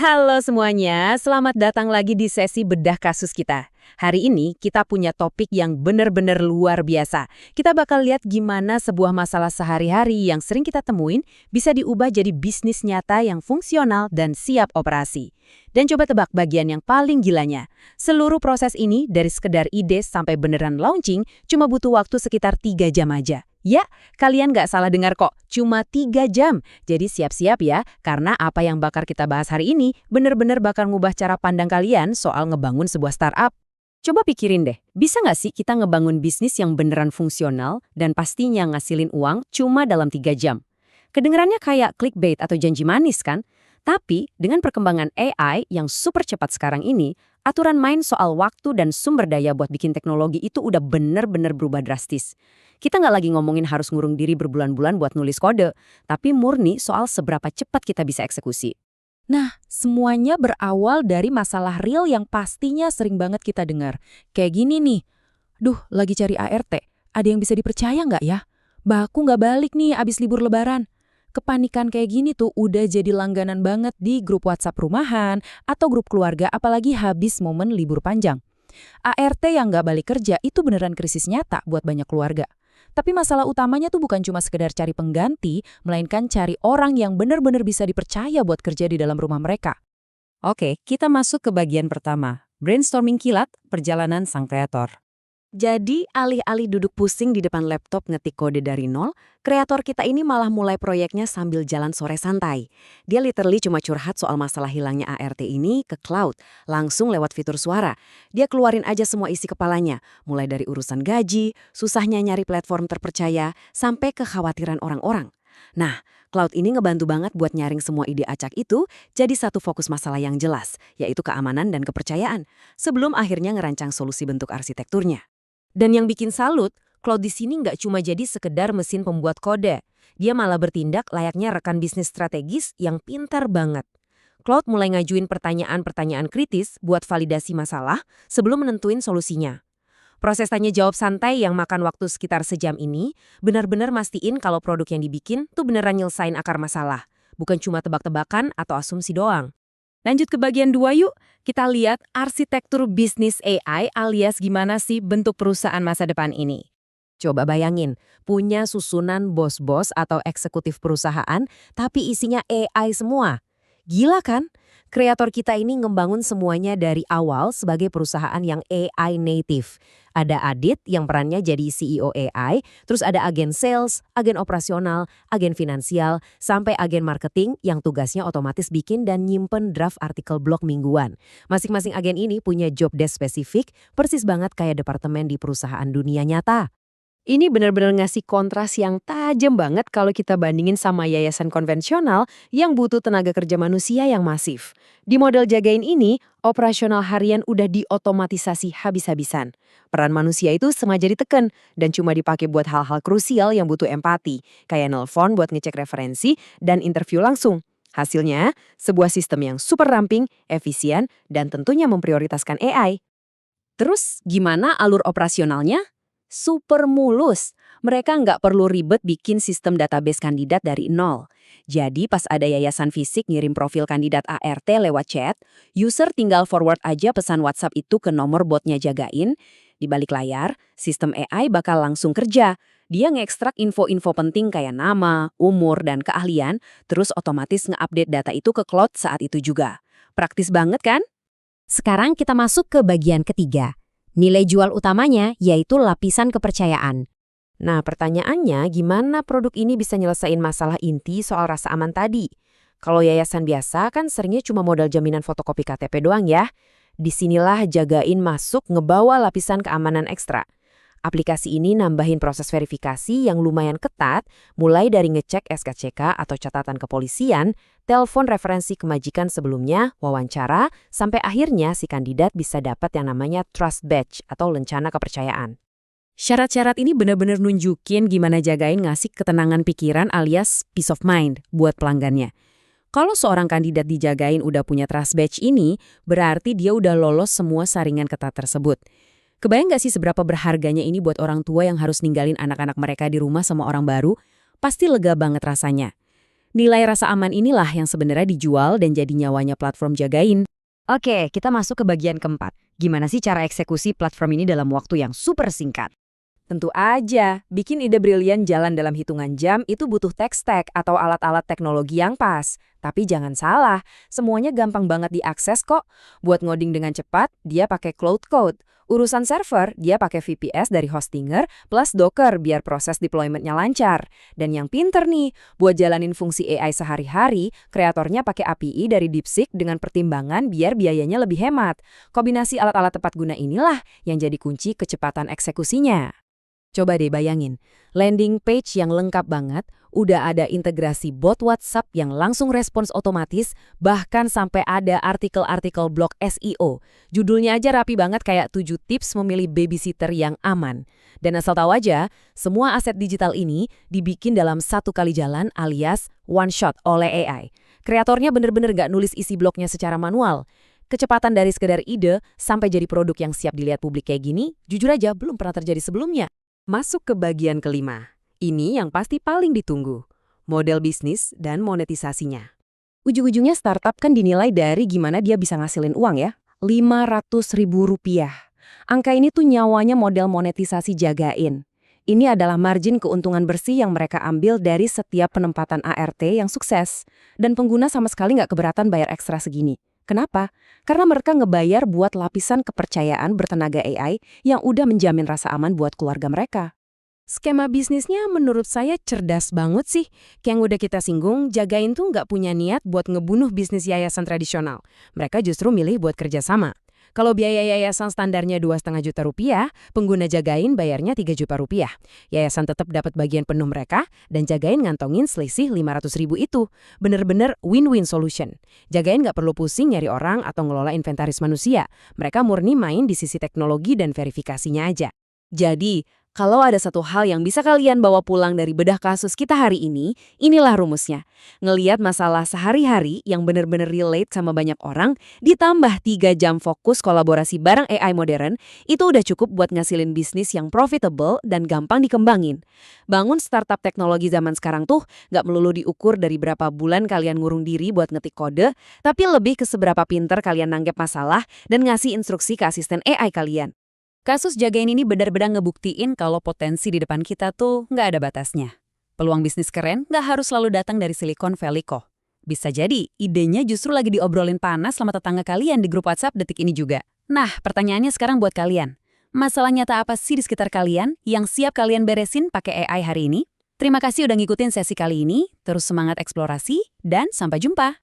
Halo semuanya, selamat datang lagi di sesi bedah kasus kita. Hari ini kita punya topik yang benar-benar luar biasa. Kita bakal lihat gimana sebuah masalah sehari-hari yang sering kita temuin bisa diubah jadi bisnis nyata yang fungsional dan siap operasi. Dan coba tebak bagian yang paling gilanya. Seluruh proses ini dari sekedar ide sampai beneran launching cuma butuh waktu sekitar 3 jam aja. Ya, kalian nggak salah dengar kok, cuma 3 jam. Jadi siap-siap ya, karena apa yang bakal kita bahas hari ini bener-bener bakal ngubah cara pandang kalian soal ngebangun sebuah startup. Coba pikirin deh, bisa nggak sih kita ngebangun bisnis yang beneran fungsional dan pastinya ngasilin uang cuma dalam 3 jam? Kedengerannya kayak clickbait atau janji manis kan? Tapi dengan perkembangan AI yang super cepat sekarang ini, aturan main soal waktu dan sumber daya buat bikin teknologi itu udah bener-bener berubah drastis. Kita nggak lagi ngomongin harus ngurung diri berbulan-bulan buat nulis kode, tapi murni soal seberapa cepat kita bisa eksekusi. Nah, semuanya berawal dari masalah real yang pastinya sering banget kita dengar. Kayak gini nih, duh lagi cari ART, ada yang bisa dipercaya nggak ya? Baku nggak balik nih abis libur lebaran. Kepanikan kayak gini tuh udah jadi langganan banget di grup WhatsApp rumahan atau grup keluarga apalagi habis momen libur panjang. ART yang nggak balik kerja itu beneran krisis nyata buat banyak keluarga. Tapi masalah utamanya tuh bukan cuma sekedar cari pengganti, melainkan cari orang yang benar-benar bisa dipercaya buat kerja di dalam rumah mereka. Oke, kita masuk ke bagian pertama. Brainstorming kilat, perjalanan sang kreator. Jadi, alih-alih duduk pusing di depan laptop ngetik kode dari nol, kreator kita ini malah mulai proyeknya sambil jalan sore santai. Dia literally cuma curhat soal masalah hilangnya ART ini ke cloud, langsung lewat fitur suara. Dia keluarin aja semua isi kepalanya, mulai dari urusan gaji, susahnya nyari platform terpercaya, sampai kekhawatiran orang-orang. Nah, cloud ini ngebantu banget buat nyaring semua ide acak itu jadi satu fokus masalah yang jelas, yaitu keamanan dan kepercayaan, sebelum akhirnya ngerancang solusi bentuk arsitekturnya. Dan yang bikin salut, Cloud di sini nggak cuma jadi sekedar mesin pembuat kode. Dia malah bertindak layaknya rekan bisnis strategis yang pintar banget. Cloud mulai ngajuin pertanyaan-pertanyaan kritis buat validasi masalah sebelum menentuin solusinya. Proses tanya jawab santai yang makan waktu sekitar sejam ini benar-benar mastiin kalau produk yang dibikin tuh beneran nyelesain akar masalah, bukan cuma tebak-tebakan atau asumsi doang. Lanjut ke bagian 2 yuk, kita lihat arsitektur bisnis AI alias gimana sih bentuk perusahaan masa depan ini. Coba bayangin, punya susunan bos-bos atau eksekutif perusahaan, tapi isinya AI semua. Gila kan? Kreator kita ini ngembangun semuanya dari awal sebagai perusahaan yang AI native. Ada Adit yang perannya jadi CEO AI, terus ada agen sales, agen operasional, agen finansial, sampai agen marketing yang tugasnya otomatis bikin dan nyimpen draft artikel blog mingguan. Masing-masing agen ini punya job desk spesifik, persis banget kayak departemen di perusahaan dunia nyata. Ini benar-benar ngasih kontras yang tajam banget kalau kita bandingin sama yayasan konvensional yang butuh tenaga kerja manusia yang masif. Di model jagain ini, operasional harian udah diotomatisasi habis-habisan. Peran manusia itu sengaja diteken dan cuma dipakai buat hal-hal krusial yang butuh empati, kayak nelpon buat ngecek referensi dan interview langsung. Hasilnya, sebuah sistem yang super ramping, efisien, dan tentunya memprioritaskan AI. Terus, gimana alur operasionalnya? Super mulus. Mereka nggak perlu ribet bikin sistem database kandidat dari nol. Jadi pas ada yayasan fisik ngirim profil kandidat ART lewat chat, user tinggal forward aja pesan WhatsApp itu ke nomor botnya jagain. Di balik layar, sistem AI bakal langsung kerja. Dia ngeekstrak info-info penting kayak nama, umur, dan keahlian, terus otomatis nge-update data itu ke cloud saat itu juga. Praktis banget kan? Sekarang kita masuk ke bagian ketiga. Nilai jual utamanya yaitu lapisan kepercayaan. Nah, pertanyaannya gimana produk ini bisa nyelesain masalah inti soal rasa aman tadi? Kalau yayasan biasa kan seringnya cuma modal jaminan fotokopi KTP doang ya. Disinilah jagain masuk ngebawa lapisan keamanan ekstra. Aplikasi ini nambahin proses verifikasi yang lumayan ketat, mulai dari ngecek SKCK atau catatan kepolisian, telepon referensi kemajikan sebelumnya, wawancara, sampai akhirnya si kandidat bisa dapat yang namanya Trust Badge atau lencana kepercayaan. Syarat-syarat ini benar-benar nunjukin gimana jagain ngasih ketenangan pikiran alias peace of mind buat pelanggannya. Kalau seorang kandidat dijagain udah punya Trust Badge ini, berarti dia udah lolos semua saringan ketat tersebut. Kebayang nggak sih seberapa berharganya ini buat orang tua yang harus ninggalin anak-anak mereka di rumah sama orang baru? Pasti lega banget rasanya. Nilai rasa aman inilah yang sebenarnya dijual dan jadi nyawanya platform Jagain. Oke, kita masuk ke bagian keempat. Gimana sih cara eksekusi platform ini dalam waktu yang super singkat? Tentu aja, bikin ide brilian jalan dalam hitungan jam itu butuh tech stack atau alat-alat teknologi yang pas. Tapi jangan salah, semuanya gampang banget diakses kok. Buat ngoding dengan cepat, dia pakai Cloud Code. Urusan server, dia pakai VPS dari Hostinger plus Docker biar proses deployment-nya lancar. Dan yang pinter nih, buat jalanin fungsi AI sehari-hari, kreatornya pakai API dari DeepSeek dengan pertimbangan biar biayanya lebih hemat. Kombinasi alat-alat tepat guna inilah yang jadi kunci kecepatan eksekusinya. Coba deh bayangin, landing page yang lengkap banget, udah ada integrasi bot WhatsApp yang langsung respons otomatis, bahkan sampai ada artikel-artikel blog SEO. Judulnya aja rapi banget kayak 7 tips memilih babysitter yang aman. Dan asal tahu aja, semua aset digital ini dibikin dalam satu kali jalan alias one shot oleh AI. Kreatornya bener-bener nggak nulis isi blognya secara manual. Kecepatan dari sekedar ide sampai jadi produk yang siap dilihat publik kayak gini, jujur aja belum pernah terjadi sebelumnya. Masuk ke bagian kelima. Ini yang pasti paling ditunggu. Model bisnis dan monetisasinya. Ujung-ujungnya startup kan dinilai dari gimana dia bisa ngasilin uang ya. Rp500.000. Angka ini tuh nyawanya model monetisasi Jagain. Ini adalah margin keuntungan bersih yang mereka ambil dari setiap penempatan ART yang sukses. Dan pengguna sama sekali nggak keberatan bayar ekstra segini. Kenapa? Karena mereka ngebayar buat lapisan kepercayaan bertenaga AI yang udah menjamin rasa aman buat keluarga mereka. Skema bisnisnya menurut saya cerdas banget sih. Kayak yang udah kita singgung, Jagain tuh nggak punya niat buat ngebunuh bisnis yayasan tradisional. Mereka justru milih buat kerjasama. Kalau biaya yayasan standarnya Rp2,5 juta, pengguna Jagain bayarnya Rp3 juta. Yayasan tetap dapat bagian penuh mereka, dan Jagain ngantongin selisih Rp500.000 itu. Bener-bener win-win solution. Jagain nggak perlu pusing nyari orang atau ngelola inventaris manusia. Mereka murni main di sisi teknologi dan verifikasinya aja. Jadi, kalau ada satu hal yang bisa kalian bawa pulang dari bedah kasus kita hari ini, inilah rumusnya. Ngeliat masalah sehari-hari yang benar-benar relate sama banyak orang, ditambah 3 jam fokus kolaborasi bareng AI modern, itu udah cukup buat ngasilin bisnis yang profitable dan gampang dikembangin. Bangun startup teknologi zaman sekarang tuh nggak melulu diukur dari berapa bulan kalian ngurung diri buat ngetik kode, tapi lebih ke seberapa pinter kalian nanggep masalah dan ngasih instruksi ke asisten AI kalian. Kasus Jagain ini benar-benar ngebuktiin kalau potensi di depan kita tuh nggak ada batasnya. Peluang bisnis keren nggak harus selalu datang dari Silicon Valley kok. Bisa jadi idenya justru lagi diobrolin panas sama tetangga kalian di grup WhatsApp detik ini juga. Nah, pertanyaannya sekarang buat kalian. Masalah nyata apa sih di sekitar kalian yang siap kalian beresin pakai AI hari ini? Terima kasih udah ngikutin sesi kali ini, terus semangat eksplorasi, dan sampai jumpa!